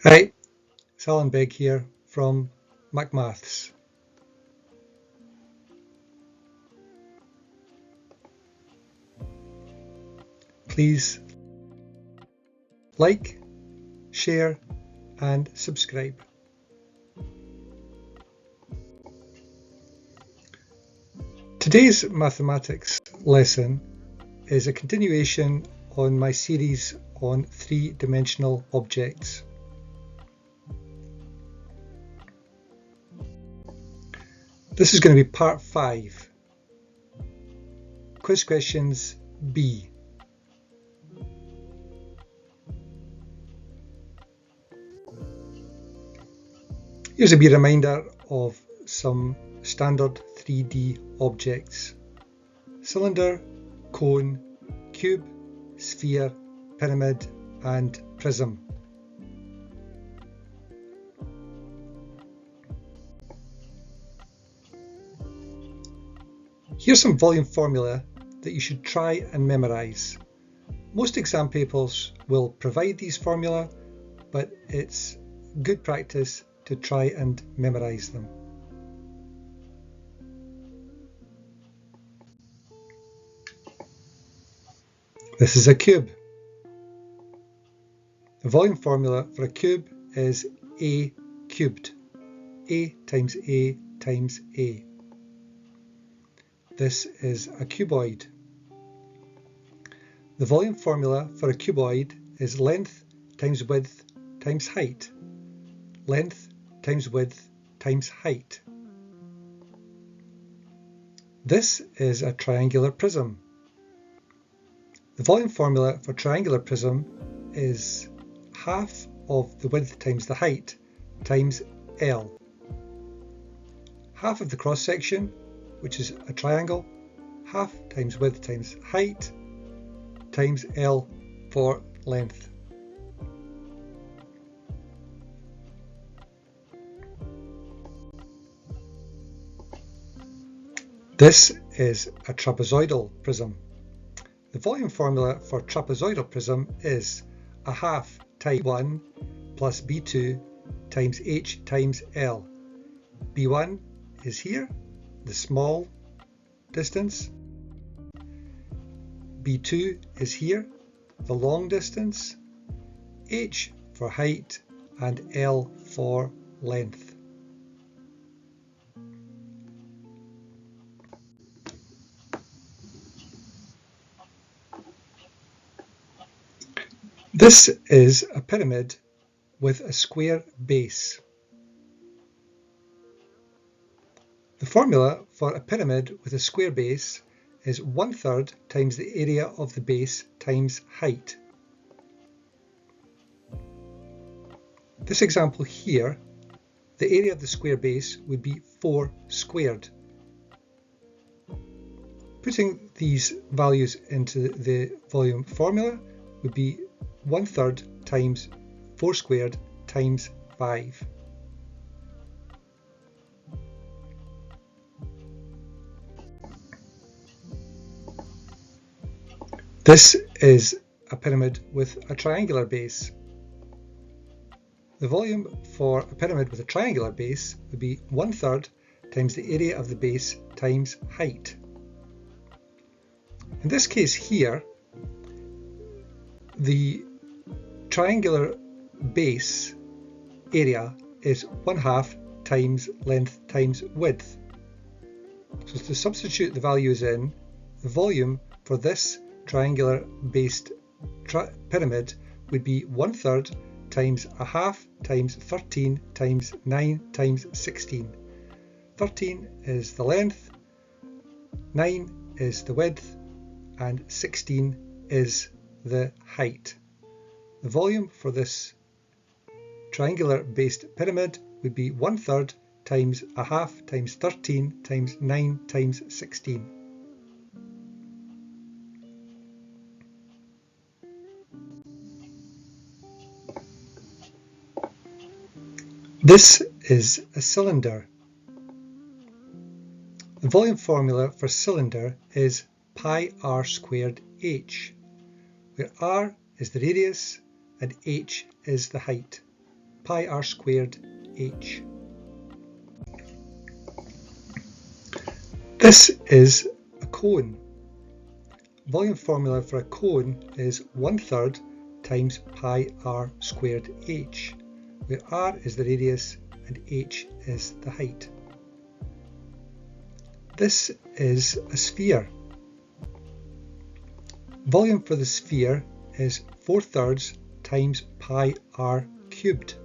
Hi, it's Alan Begg here from MacMaths. Please like, share and subscribe. Today's mathematics lesson is a continuation on my series on three-dimensional objects. This is going to be part 5. Quiz questions B. Here's a wee reminder of some standard 3D objects: cylinder, cone, cube, sphere, pyramid and prism. Here's some volume formula that you should try and memorise. Most exam papers will provide these formula, but it's good practice to try and memorise them. This is a cube. The volume formula for a cube is A cubed. A times A times A. This is a cuboid. The volume formula for a cuboid is length times width times height. Length times width times height. This is a triangular prism. The volume formula for triangular prism is half of the width times the height times L. Half of the cross section, which is a triangle, half times width times height times L for length. This is a trapezoidal prism. The volume formula for trapezoidal prism is a half times B1 plus B2 times H times L. B1 is here, the small distance. B2 is here, the long distance. H for height and L for length. This is a pyramid with a square base. The formula for a pyramid with a square base is 1/3 times the area of the base times height. This example here, the area of the square base would be 4 squared. Putting these values into the volume formula would be 1/3 times 4 squared times 5. This is a pyramid with a triangular base. The volume for a pyramid with a triangular base would be 1/3 times the area of the base times height. In this case here, the triangular base area is 1/2 times length times width. So to substitute the values in, the volume for this triangular based pyramid would be 1/3 times 1/2 times 13 times 9 times 16. 13 is the length, 9 is the width, and 16 is the height. The volume for this triangular based pyramid would be 1/3 times 1/2 times 13 times 9 times 16. This is a cylinder. The volume formula for cylinder is pi r squared h, where r is the radius and h is the height. pi r squared h. This is a cone. Volume formula for a cone is 1/3 times pi r squared h, where r is the radius and h is the height. This is a sphere. Volume for the sphere is 4/3 times pi r cubed,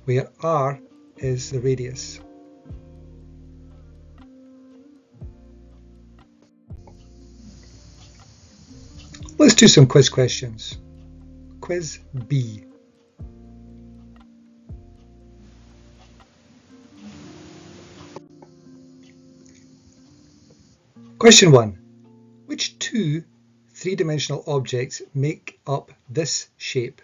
where r is the radius. Let's do some quiz questions. Quiz B. Question 1. Which two three-dimensional objects make up this shape?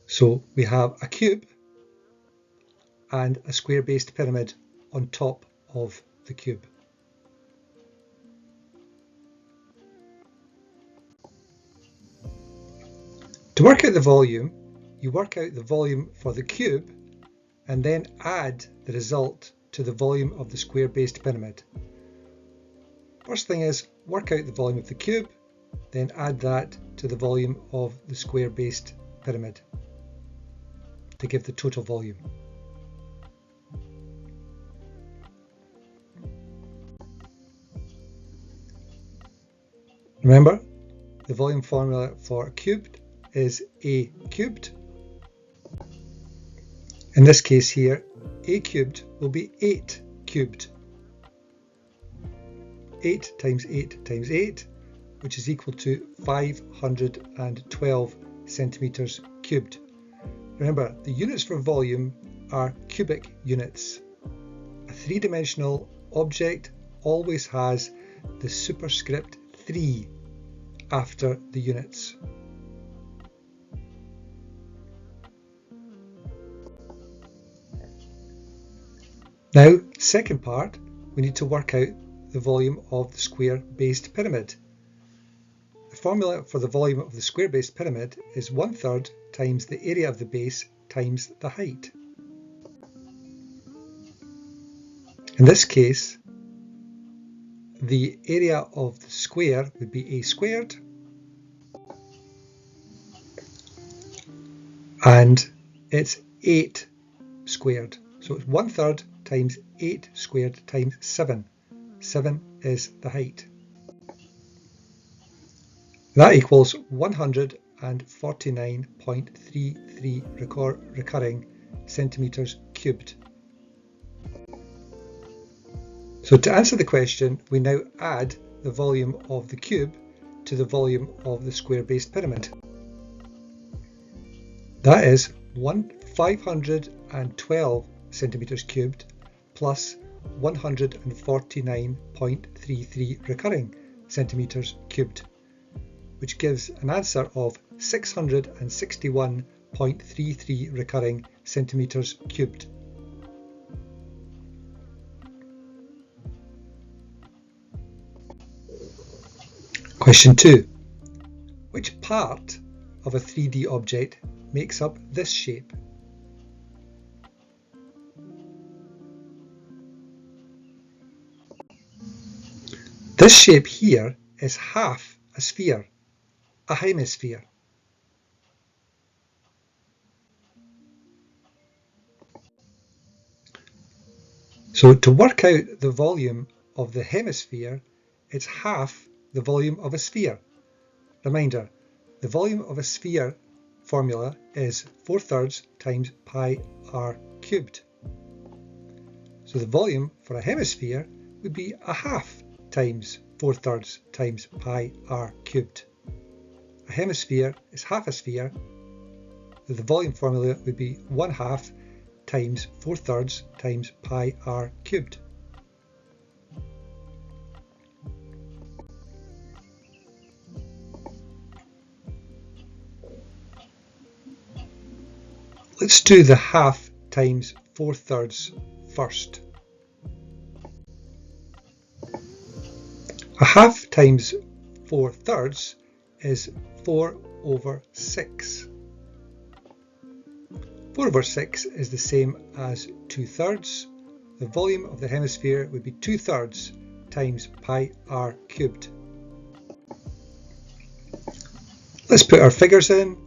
So we have a cube and a square-based pyramid on top of the cube. To work out the volume, you work out the volume for the cube and then add the result to the volume of the square-based pyramid. First thing is work out the volume of the cube, then add that to the volume of the square-based pyramid to give the total volume. Remember, the volume formula for cubed is a cubed. In this case here, a cubed will be 8 cubed. 8 times 8 times 8, which is equal to 512 centimeters cubed. Remember, the units for volume are cubic units. A three-dimensional object always has the superscript 3 after the units. Now, second part, we need to work out the volume of the square-based pyramid. The formula for the volume of the square-based pyramid is 1/3 times the area of the base times the height. In this case, the area of the square would be a squared, and it's 8 squared. So it's 1/3 times 8 squared times 7. 7 is the height. That equals 149.33 recurring centimeters cubed. So to answer the question, we now add the volume of the cube to the volume of the square-based pyramid. That is 512 centimeters cubed plus 149.33 recurring centimeters cubed, which gives an answer of 661.33 recurring centimeters cubed. Question 2. Which part of a 3D object makes up this shape? This shape here is half a sphere, a hemisphere. So to work out the volume of the hemisphere, it's half the volume of a sphere. Reminder, the volume of a sphere formula is 4/3 times pi r cubed. So the volume for a hemisphere would be a half times 4/3 times pi r cubed. A hemisphere is half a sphere, so the volume formula would be 1/2 times 4/3 times pi r cubed. Let's do the half times 4/3 first. A half times 4/3 is 4/6. 4/6 is the same as 2/3. The volume of the hemisphere would be 2/3 times pi r cubed. Let's put our figures in.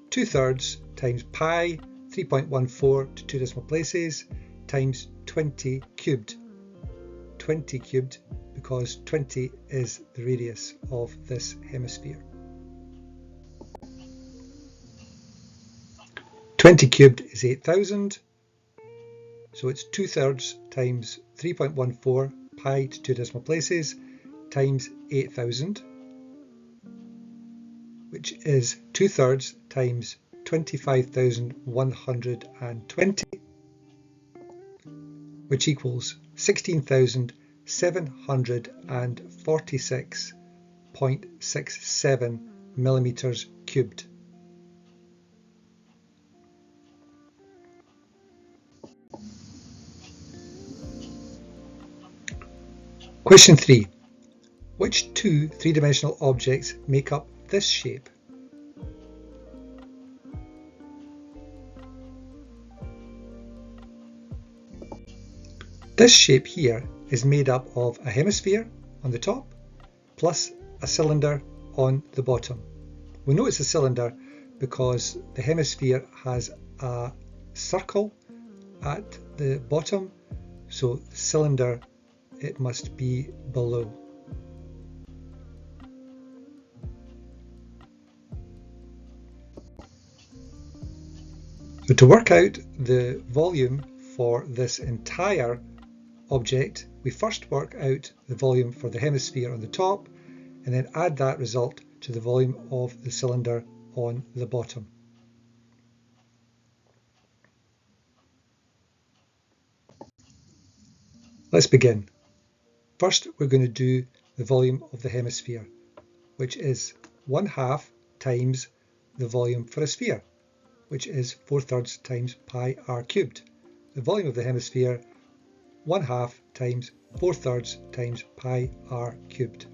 2/3 times pi, 3.14 to 2 decimal places, times 20 cubed. 20 cubed because 20 is the radius of this hemisphere. 20 cubed is 8,000, so it's 2/3 times 3.14 pi to 2 decimal places times 8,000, which is 2/3 times 25,120, which equals 16,746.67 millimeters cubed. Question 3. Which two three-dimensional objects make up this shape? This shape here is made up of a hemisphere on the top plus a cylinder on the bottom. We know it's a cylinder because the hemisphere has a circle at the bottom, so the cylinder, it must be below. So to work out the volume for this entire object, we first work out the volume for the hemisphere on the top and then add that result to the volume of the cylinder on the bottom. Let's begin. First, we're going to do the volume of the hemisphere, which is 1/2 times the volume for a sphere, which is 4/3 times pi r cubed. The volume of the hemisphere, 1/2 times 4/3 times pi r cubed.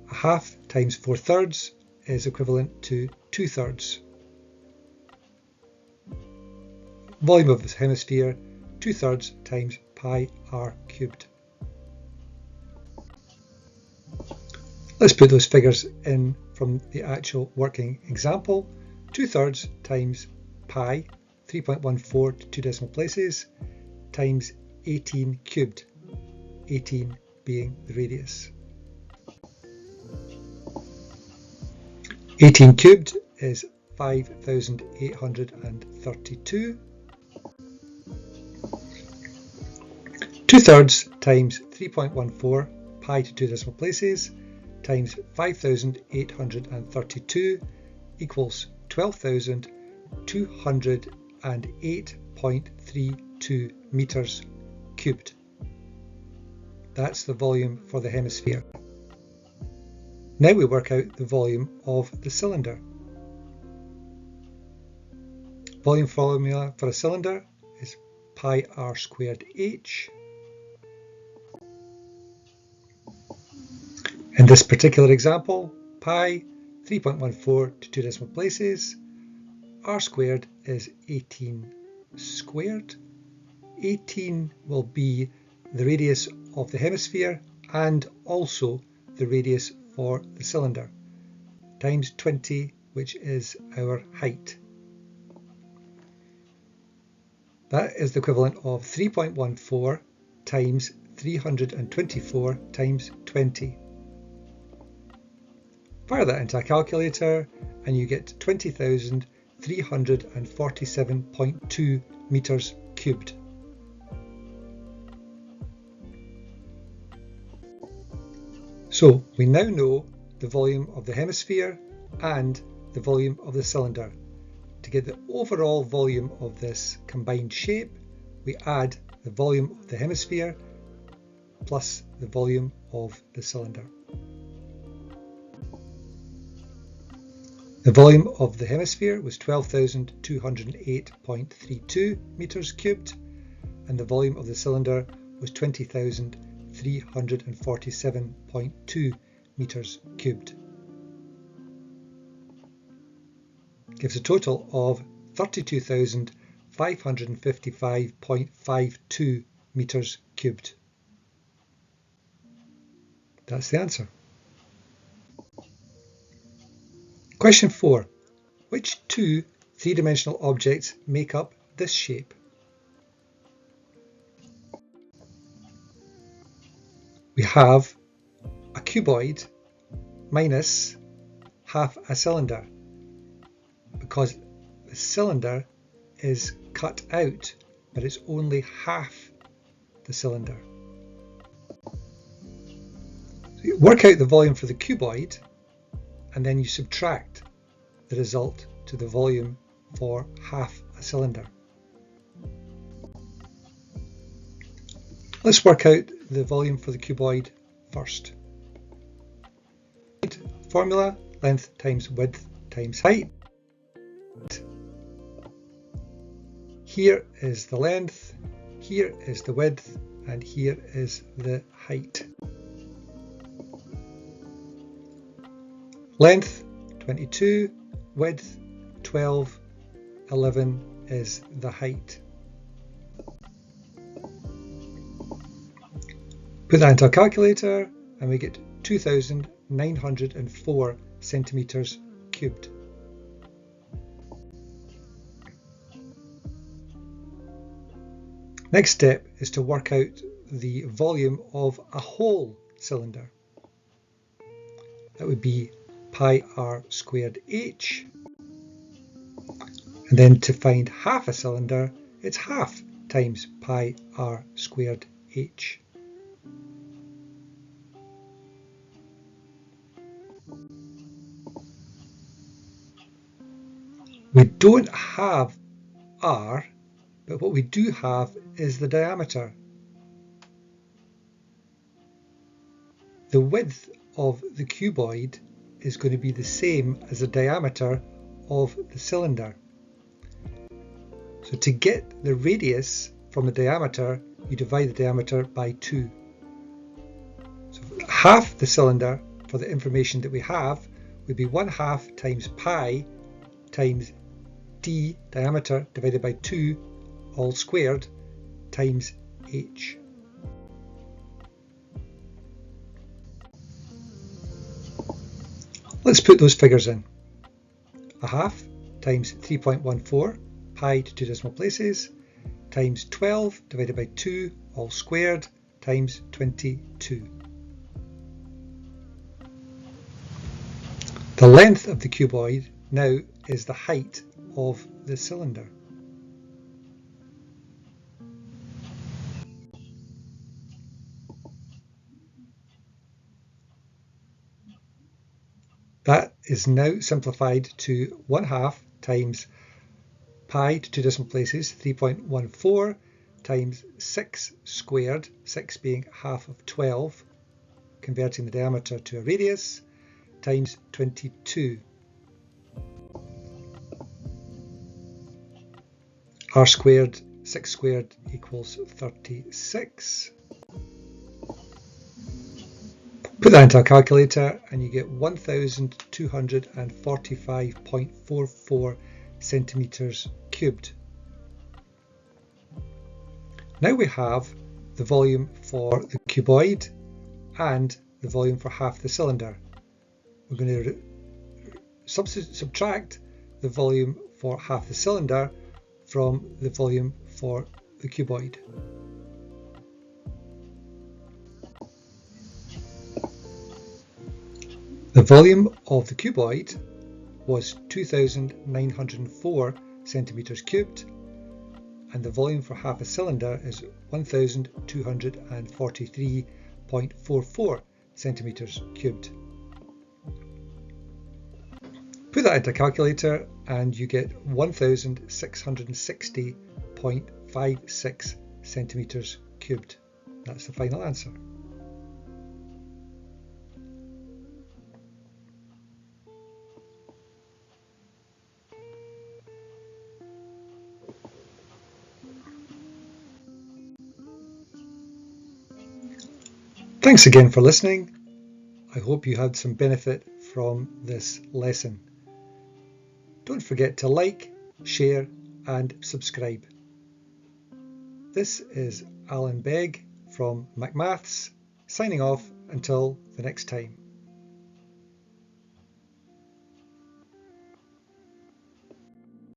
1/2 times 4/3 is equivalent to 2/3. Volume of the hemisphere, 2/3 times pi r cubed. Let's put those figures in from the actual working example. 2/3 times pi, 3.14 to 2 decimal places, times 18 cubed, 18 being the radius. 18 cubed is 5,832. 2/3 times 3.14 pi to 2 decimal places times 5,832 equals 12,208.32 meters cubed. That's the volume for the hemisphere. Now we work out the volume of the cylinder. Volume formula for a cylinder is pi r squared h. In this particular example, pi, 3.14 to 2 decimal places, r squared is 18 squared. 18 will be the radius of the hemisphere and also the radius for the cylinder, times 20, which is our height. That is the equivalent of 3.14 times 324 times 20. Fire that into a calculator and you get 20,347.2 meters cubed. So we now know the volume of the hemisphere and the volume of the cylinder. To get the overall volume of this combined shape, we add the volume of the hemisphere plus the volume of the cylinder. The volume of the hemisphere was 12,208.32 meters cubed, and the volume of the cylinder was 20,347.2 meters cubed. Gives a total of 32,555.52 meters cubed. That's the answer. Question 4. Which two three-dimensional objects make up this shape? We have a cuboid minus half a cylinder, because the cylinder is cut out, but it's only half the cylinder. So you work out the volume for the cuboid, and then you subtract the result to the volume for half a cylinder. Let's work out the volume for the cuboid first. Formula: length times width times height. Here is the length, here is the width, and here is the height. Length 22, width 12, 11 is the height. Put that into a calculator and we get 2,904 centimeters cubed. Next step is to work out the volume of a whole cylinder. That would be pi r squared h. And then to find half a cylinder, it's half times pi r squared h. We don't have r, but what we do have is the diameter. The width of the cuboid is going to be the same as the diameter of the cylinder. So to get the radius from the diameter, you divide the diameter by 2. So half the cylinder, for the information that we have, would be 1/2 times pi times d, diameter, divided by 2, all squared, times h. Let's put those figures in. 1/2 times 3.14, pi to 2 decimal places, times 12 divided by 2, all squared, times 22. The length of the cuboid now is the height of the cylinder. That is now simplified to 1/2 times pi to 2 decimal places, 3.14, times 6 squared, 6 being half of 12, converting the diameter to a radius, times 22. R squared, 6 squared equals 36. Put that into a calculator and you get 1,245.44 centimeters cubed. Now we have the volume for the cuboid and the volume for half the cylinder. We're going to subtract the volume for half the cylinder from the volume for the cuboid. The volume of the cuboid was 2,904 centimeters cubed, and the volume for half a cylinder is 1,243.44 centimeters cubed. Put that into a calculator and you get 1,660.56 centimeters cubed. That's the final answer. Thanks again for listening. I hope you had some benefit from this lesson. Don't forget to like, share and subscribe. This is Alan Begg from MacMaths, signing off until the next time.